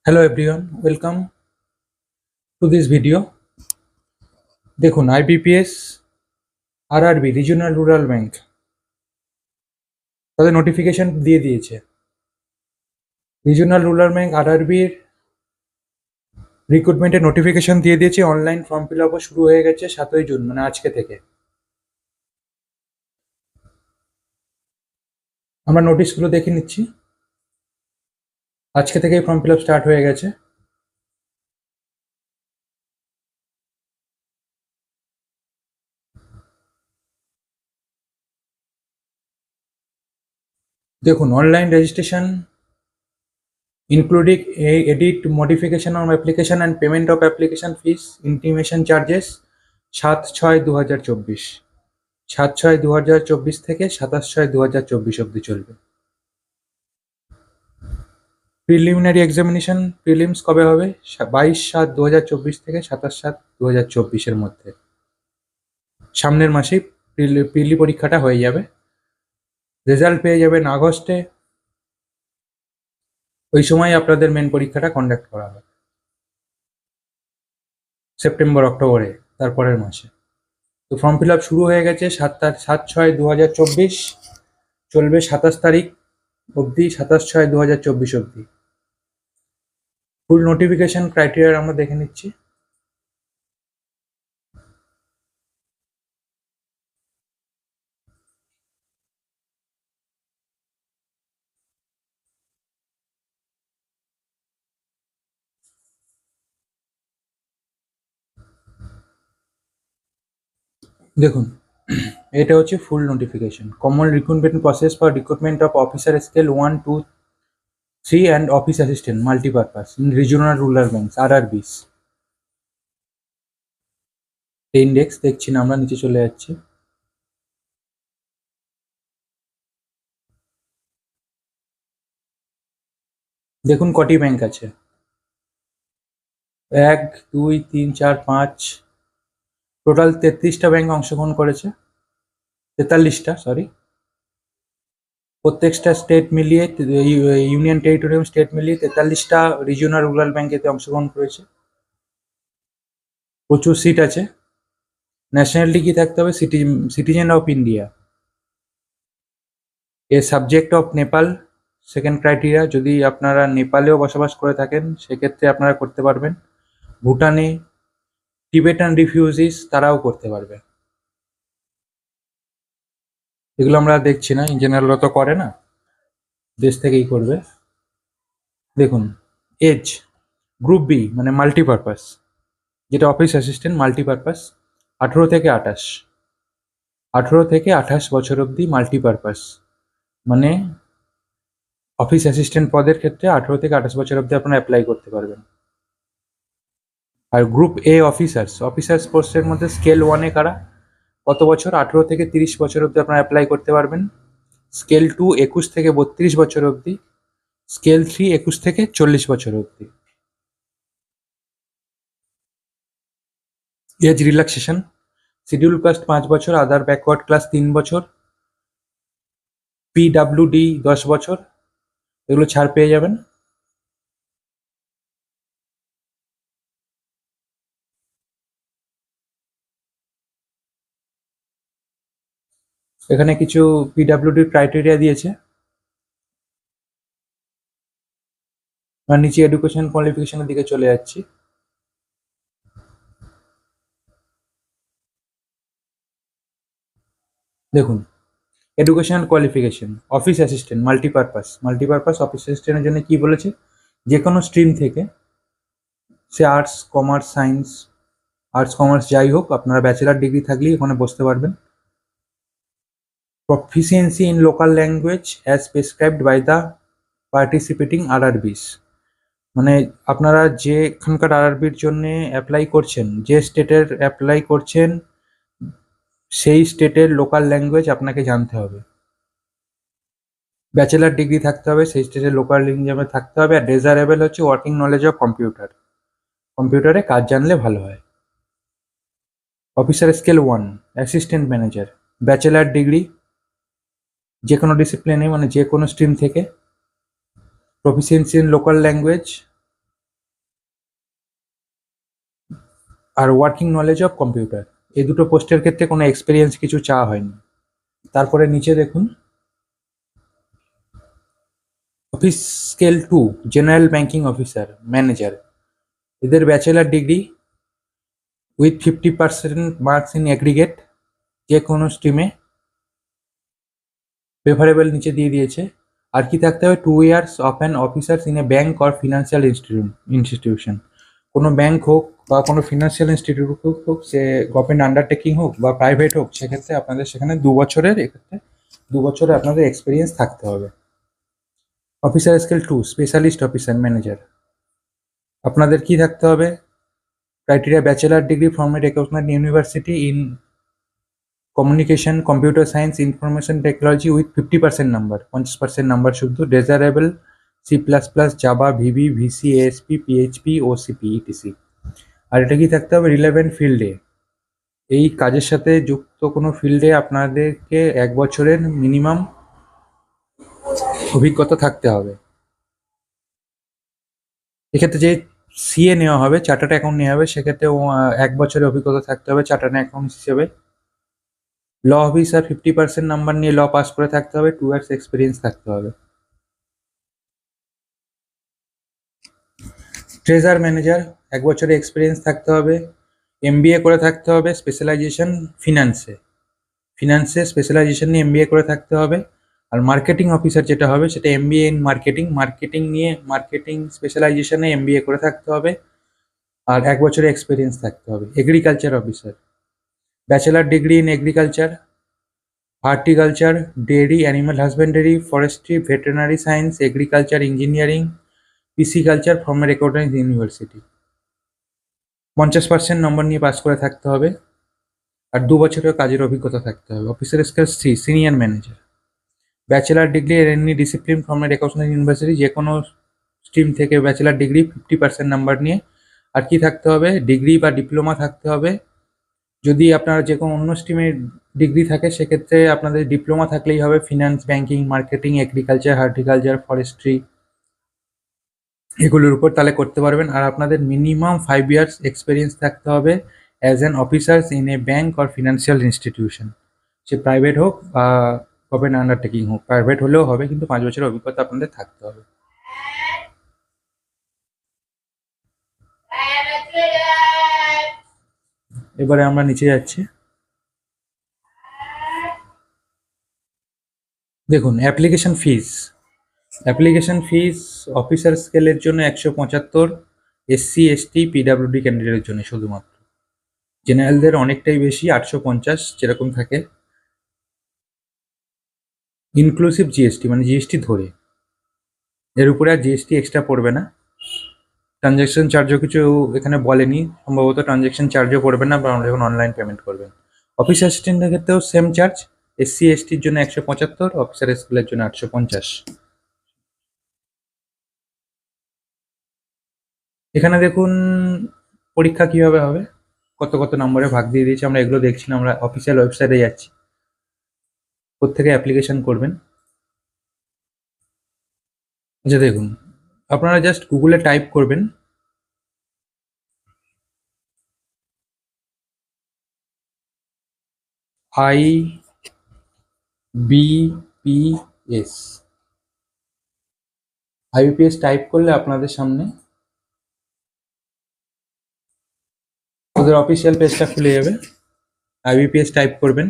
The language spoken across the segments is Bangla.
Hello everyone, welcome to this video. দেখুন IBPS RRB regional rural bank তাদের নোটিফিকেশন দিয়ে দিয়েছে। রিজিওনাল রুরাল ব্যাংক আরআরবির রিক্রুটমেন্টের নোটিফিকেশন দিয়ে দিয়েছে। অনলাইন ফর্ম ফিল আপও শুরু হয়ে গেছে 7ই জুন, মানে আজকে থেকে। আমরা নোটিশগুলো দেখে নিচ্ছি। আজকে থেকেই ফর্ম ফিল আপ স্টার্ট হয়ে গেছে। দেখুন, online registration including edit modification of application and payment of application fees intimation charges 7/6/2024 7/6/2024 থেকে 27/6/2024 অবধি চলবে। প্রিলিমিনারি এক্সামিনেশন প্রিলিমস কবে হবে? 22/7/2024 থেকে 27/7/2024 মধ্যে। সামনের মাসেই প্রিলি পরীক্ষাটা হয়ে যাবে। রেজাল্ট পেয়ে যাবেন আগস্টে। ওই সময় আপনাদের মেন পরীক্ষাটা কন্ডাক্ট করা হবে সেপ্টেম্বর অক্টোবরে, তারপরের মাসে। তো ফর্ম ফিল আপ শুরু হয়ে গেছে 7/6/2024, চলবে 27 তারিখ অবধি, 27/6/2024 অবধি। ফুল নোটিফিকেশন ক্রাইটেরিয়া আমরা দেখে নিচ্ছি। দেখুন, এটা হচ্ছে full notification. Common recruitment process for recruitment of officer scale 1, 2, 3 and office assistant multipurpose in regional rural banks RRBs. Index দেখছি না, আমরা নিচে চলে যাচ্ছি। দেখুন কটি ব্যাংক আছে, 1, 2, 3, 4, 5, টোটাল 33টা ব্যাংক অংশগ্রহণ করেছে। 43টা, সরি। প্রত্যেকটা স্টেট মিলিয়ে, ইউনিয়ন টেরিটোরিয়াল স্টেট মিলিয়ে 43টা রিজিওনাল রুরাল ব্যাংক এতে অংশগ্রহণ করেছে। প্রচুর সিট আছে। ন্যাশনালিটি কি থাকতে হবে? Citizen of India. A subject of Nepal, second criteria. যদি আপনারা নেপালেও বসবাস করে থাকেন সেক্ষেত্রে আপনারা করতে পারবেন। ভুটানে, টিবেটান রিফিউজিস তারাও করতে পারবে। এগুলো আমরা দেখছি না, ইন জেনারেল তো করে না, দেশ থেকেই করবে। দেখুন, এজ গ্রুপ বি মানে মাল্টিপারপাস, যেটা অফিস অ্যাসিস্ট্যান্ট মাল্টিপারপাস, 18 থেকে 28, 18 থেকে 28 বছর অবধি মাল্টিপারপাস, মানে অফিস অ্যাসিস্ট্যান্ট পদের ক্ষেত্রে 18 থেকে 28 বছর অবধি আপনারা অ্যাপ্লাই করতে পারবেন। আর গ্রুপ এ অফিসার্স পোস্টের মধ্যে স্কেল 1-এ কারা, কত বছর? 18 থেকে 30 বছর অবধি আপনারা অ্যাপ্লাই করতে পারবেন। স্কেল 2 21 থেকে 32 বছর অবধি। স্কেল 3 21 থেকে 40 বছর অবধি। এজ রিল্যাক্সেশন, শিডিউল কাস্ট 5 বছর, আদার ব্যাকওয়ার্ড ক্লাস 3 বছর, পিডাব্লিউডি 10 বছর, এগুলো ছাড় পেয়ে যাবেন। এখানে কিছু পিডাব্লিউডির ক্রাইটেরিয়া দিয়েছে। আর নিচে এডুকেশন কোয়ালিফিকেশনের দিকে চলে যাচ্ছি। দেখুন, educational qualification office assistant multipurpose office অ্যাসিস্ট্যান্টের জন্য কি বলেছে? যে কোনো স্ট্রিম থেকে, সে আর্টস কমার্স যাই হোক, আপনারা ব্যাচেলার ডিগ্রি থাকলেই ওখানে বসতে পারবেন। Proficiency in local language as prescribed by the participating RRBs, মানে আপনারা যেখানকার আরআরবির জন্য অ্যাপ্লাই করছেন, যে স্টেটের অ্যাপ্লাই করছেন সেই স্টেটের লোকাল ল্যাঙ্গুয়েজ আপনাকে জানতে হবে। ব্যাচেলার ডিগ্রি থাকতে হবে, সেই স্টেটের লোকাল ল্যাঙ্গুয়েজে থাকতে হবে। আর ডেজারেবল হচ্ছে ওয়ার্কিং নলেজ অফ কম্পিউটারে কাজ জানলে ভালো হয়। Officer scale 1 assistant manager, bachelor degree যে কোনো ডিসিপ্লিনে, মানে যে কোনো স্ট্রিম থেকে। Proficiency in local language are working knowledge of computer, এই দুটো পোস্টের ক্ষেত্রে কোনো এক্সপিরিয়েন্স কিছু চাওয়া হয়নি। তারপরে নিচে দেখুন office scale 2 general banking officer manager, এদের bachelor degree with 50% marks in aggregate যে কোনো স্ট্রিমে, প্রেফারেবল নিচে দিয়ে দিয়েছে। আর কি থাকতে হবে, 2 years of an officers in a bank or financial institution, কোনো ব্যাংক হোক বা কোনো ফিনান্সিয়াল ইনস্টিটিউট হোক, সে গভর্নমেন্ট আন্ডারটেকিং হোক বা প্রাইভেট হোক, সেক্ষেত্রে আপনাদের সেখানে 2 বছরের, এক্ষেত্রে 2 বছরে আপনাদের এক্সপিরিয়েন্স থাকতে হবে। Officer scale 2 specialist officer manager, আপনাদের কি থাকতে হবে, criteria bachelor degree from a recognised university in communication computer science information technology with 50% number, 50% number শুধু, desirable C++, Java, VB, VC, ASP, PHP, OCP, etc. আর এটা কি থাকতে হবে, রিলেভেন্ট ফিল্ডে, এই কাজের সাথে যুক্ত কোনো ফিল্ডে আপনাদেরকে 1 বছরের মিনিমাম অভিজ্ঞতা থাকতে হবে। এক্ষেত্রে যে সিএ নেওয়া হবে, চার্টার্ড অ্যাকাউন্ট নেওয়া হবে, সেক্ষেত্রে 1 বছরের অভিজ্ঞতা থাকতে হবে চার্টার্ড অ্যাকাউন্ট হিসেবে। ল অফিসার 50% নাম্বার নিয়ে ল পাস করে থাকতে হবে, 2 ইয়ার্স এক্সপিরিয়েন্স থাকতে হবে। ট্রেজার ম্যানেজার 1 বছরের এক্সপিরিয়েন্স থাকতে হবে, এমবিএ করে থাকতে হবে, স্পেশালাইজেশন ফিনান্সে স্পেশালাইজেশন নিয়ে এমবিএ করে থাকতে হবে। আর মার্কেটিং অফিসার যেটা হবে, সেটা এমবিএ ইন মার্কেটিং নিয়ে মার্কেটিং স্পেশালাইজেশনে এমবিএ করে থাকতে হবে, আর 1 বছরের এক্সপিরিয়েন্স থাকতে হবে। Agriculture officer bachelor degree in agriculture, horticulture, dairy, animal husbandry, forestry, veterinary science, agriculture engineering, pisciculture from a recognised university, 50% নম্বর নিয়ে পাস করে থাকতে হবে, আর 2 বছরের কাজের অভিজ্ঞতা থাকতে হবে। Officer scale 3 senior manager, bachelor degree any discipline from a recognised university, যে কোনো স্ট্রিম থেকে ব্যাচেলার ডিগ্রি 50% নাম্বার নিয়ে। আর কি থাকতে হবে, ডিগ্রি বা ডিপ্লোমা থাকতে হবে। যদি আপনার যে কোনো অন্য স্ট্রিমের ডিগ্রি থাকে, সেক্ষেত্রে আপনাদের ডিপ্লোমা থাকলেই হবে, finance, banking, marketing, agriculture, horticulture, forestry এগুলোর উপর, তাহলে করতে পারবেন। আর আপনাদের মিনিমাম 5 ইয়ার্স এক্সপিরিয়েন্স থাকতে হবে as an officers in a bank or financial institution, say private হোক বা গভর্নমেন্ট আন্ডারটেকিং হোক, প্রাইভেট হলেও হবে, কিন্তু 5 বছরের অভিজ্ঞতা আপনাদের থাকতে হবে। এবারে আমরা নিচে যাচ্ছি, দেখুন অ্যাপ্লিকেশন ফিস অফিসার স্কেলের জন্য 175, এসসি, এসটি, পিডাব্লিউডি ক্যান্ডিডেটের জন্য শুধুমাত্র, জেনারেলদের অনেকটাই বেশি, 850 যেরকম থাকে, ইনক্লুসিভ জিএসটি, মানে জিএসটি ধরে, এর উপরে আর জিএসটি এক্সট্রা পড়বে না। ট্রানজ্যাকশন চার্জও কিছু এখানে বলেনি, সম্ভবত ট্রানজ্যাকশন চার্জও পড়বে না, বা যখন অনলাইন পেমেন্ট করবেন। অফিস অ্যাসিস্ট্যান্টের ক্ষেত্রেও সেম চার্জ, এসসি এসটির জন্য 175, অফিসার স্কুলের জন্য 850। এখানে দেখুন পরীক্ষা কিভাবে হবে, কত কত নম্বরে ভাগ দিয়ে দিয়েছে, আমরা এগুলো দেখছি না, আমরা অফিসিয়াল ওয়েবসাইটে যাচ্ছি, কোত্থেকে অ্যাপ্লিকেশন করবেন। আচ্ছা দেখুন, আপনারা জাস্ট গুগলে টাইপ করবেন আইবিপিএস, আইবিপিএস টাইপ করলে আপনাদের সামনে ওদের অফিসিয়াল পেজটা খুলে যাবে। আইবিপিএস টাইপ করবেন,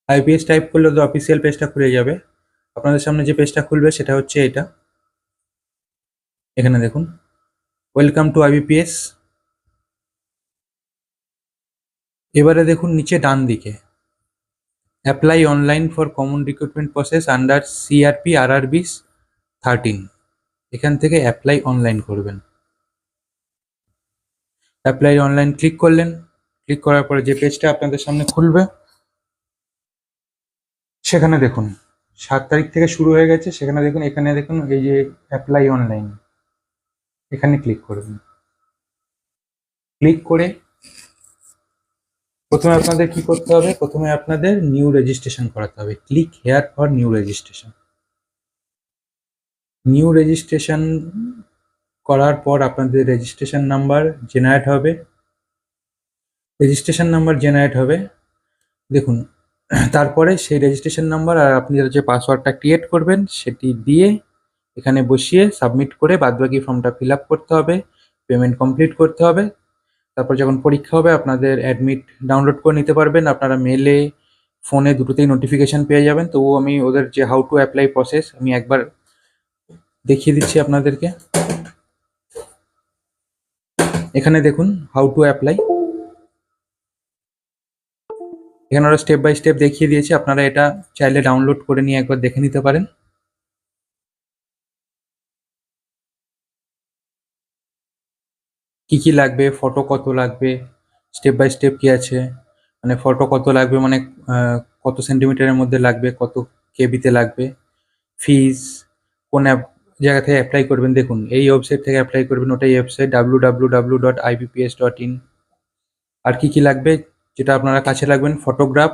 আইবিপিএস টাইপ করলে ওদের অফিসিয়াল পেজটা খুলে যাবে। আপনাদের সামনে যে পেজটা খুলবে সেটা হচ্ছে এটা, এখানে দেখুন ওয়েলকাম টু আইবিপিএস। এবারে দেখুন নিচে ডান দিকে apply online for common recruitment process under CRP RRB 13, এখান থেকে অ্যাপ্লাই অনলাইন করবেন। অ্যাপ্লাই অনলাইন ক্লিক করলেন, ক্লিক করার পরে যে পেজটা আপনাদের সামনে খুলবে, সেখানে দেখুন 7 তারিখ থেকে শুরু হয়ে গেছে, সেখানে দেখুন, এখানে দেখুন এই যে অ্যাপ্লাই অনলাইন, এখানে ক্লিক করবেন। ক্লিক করে প্রথমে আপনাদের কি করতে হবে, প্রথমে আপনাদের নিউ রেজিস্ট্রেশন করাতে হবে, click here for new registration. New registration করার পর আপনাদের রেজিস্ট্রেশন নাম্বার জেনারেট হবে। দেখুন, তারপরে সেই রেজিস্ট্রেশন নাম্বার আর আপনি যে পাসওয়ার্ডটা ক্রিয়েট করবেন সেটি দিয়ে এখানে বসিয়ে সাবমিট করে বাদবাকি ফর্মটা ফিল আপ করতে হবে, পেমেন্ট কমপ্লিট করতে হবে। তারপর যখন পরীক্ষা হবে আপনাদের অ্যাডমিট ডাউনলোড করে নিতে পারবেন। আপনারা মেলে, ফোনে দুটোতেই নোটিফিকেশান পেয়ে যাবেন। তবুও আমি ওদের যে হাউ টু অ্যাপ্লাই প্রসেস আমি একবার দেখিয়ে দিচ্ছি আপনাদেরকে। এখানে দেখুন হাউ টু অ্যাপ্লাই, এখানে ওরা স্টেপ বাই স্টেপ দেখিয়ে দিয়েছে। আপনারা এটা চাইলে ডাউনলোড করে নিয়ে একবার দেখে নিতে পারেন। কি কি লাগবে, ফটো কত লাগবে, স্টেপ বাই স্টেপ কি আছে, মানে ফটো কত লাগবে, মানে কত সেন্টিমিটারের মধ্যে লাগবে, কত কেবিতে লাগবে, ফিজ, কোন জায়গা থেকে অ্যাপ্লাই করবেন। দেখুন এই ওয়েবসাইট থেকে অ্যাপ্লাই করবেন, ওটাই ওয়েবসাইট www.ibps.in। আর কি কি লাগবে যেটা আপনারা কাছে রাখবেন, photograph,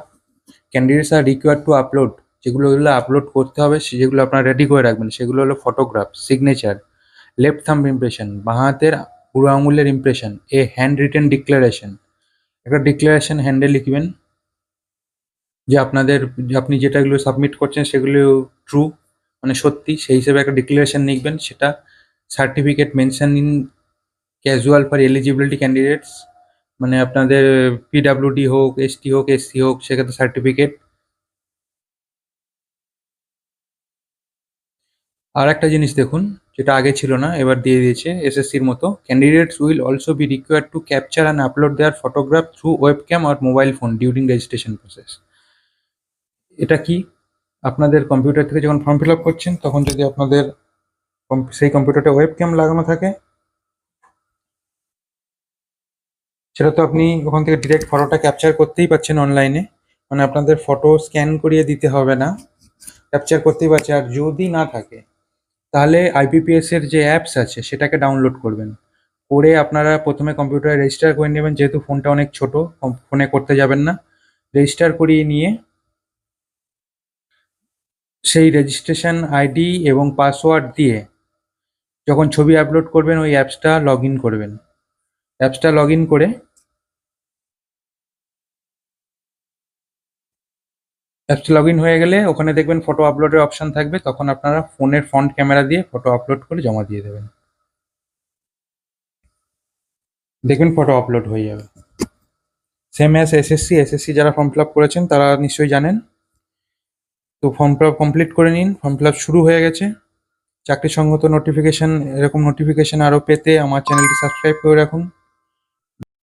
candidates are required to upload, যেগুলো আপলোড করতে হবে যেগুলো আপনারা রেডি করে রাখবেন সেগুলো হলো photograph, signature, left thumb impression, বাঁ হাতের বুড়ো আঙুলের impression, a hand written declaration, একটা ডিক্লারেশন হ্যান্ডে লিখবেন যে আপনাদের আপনি যেটাগুলো সাবমিট করছেন সেগুলো ট্রু, মানে সত্যি, সেই হিসেবে একটা ডিক্লারেশন লিখবেন। সেটা certificate mention in casual for eligibility candidates, মানে আপনাদের পিডাব্লিউডি হোক, এসটি হোক, এসসি হোক, সেক্ষেত্রে সার্টিফিকেট। আর একটা জিনিস দেখুন যেটা আগে ছিল না, এবার দিয়ে দিয়েছে এসএসসির মতো, candidates will also be required to capture and upload their photograph through webcam আর mobile phone during registration process. এটা কি, আপনাদের কম্পিউটার থেকে যখন ফর্ম ফিল আপ করছেন তখন যদি আপনাদের সেই কম্পিউটারটা ওয়েবক্যাম লাগানো থাকে, সেটা তো আপনি ওখান থেকে ডিরেক্ট ফটোটা ক্যাপচার করতেই পারছেন অনলাইনে, মানে আপনাদের ফটো স্ক্যান করিয়ে দিতে হবে না, ক্যাপচার করতেই পারছে। আর যদি না থাকে তাহলে আইপিপিএস এর যে অ্যাপস আছে সেটাকে ডাউনলোড করবেন, করে আপনারা প্রথমে কম্পিউটারে রেজিস্টার করে নেবেন, যেহেতু ফোনটা অনেক ছোট, ফোনে করতে যাবেন না, রেজিস্টার করিয়ে নিয়ে সেই রেজিস্ট্রেশন আইডি এবং পাসওয়ার্ড দিয়ে যখন ছবি আপলোড করবেন ওই অ্যাপসটা লগ ইন করবেন। অ্যাপসটা লগ ইন করে অ্যাপসটা লগ ইন হয়ে গেলে ওখানে দেখবেন ফটো আপলোডের অপশান থাকবে, তখন আপনারা ফোনের ফ্রন্ট ক্যামেরা দিয়ে ফটো আপলোড করে জমা দিয়ে দেবেন, দেখবেন ফটো আপলোড হয়ে যাবে। সেম অ্যাজ এসএসসি যারা ফর্ম ফিল আপ করেছেন তারা নিশ্চয়ই জানেন। তো ফর্ম ফিল আপ কমপ্লিট করে নিন, ফর্ম ফিল আপ শুরু হয়ে গেছে। চাকরি সংগত নোটিফিকেশান, এরকম নোটিফিকেশান আরও পেতে আমার চ্যানেলটি সাবস্ক্রাইব করে রাখুন।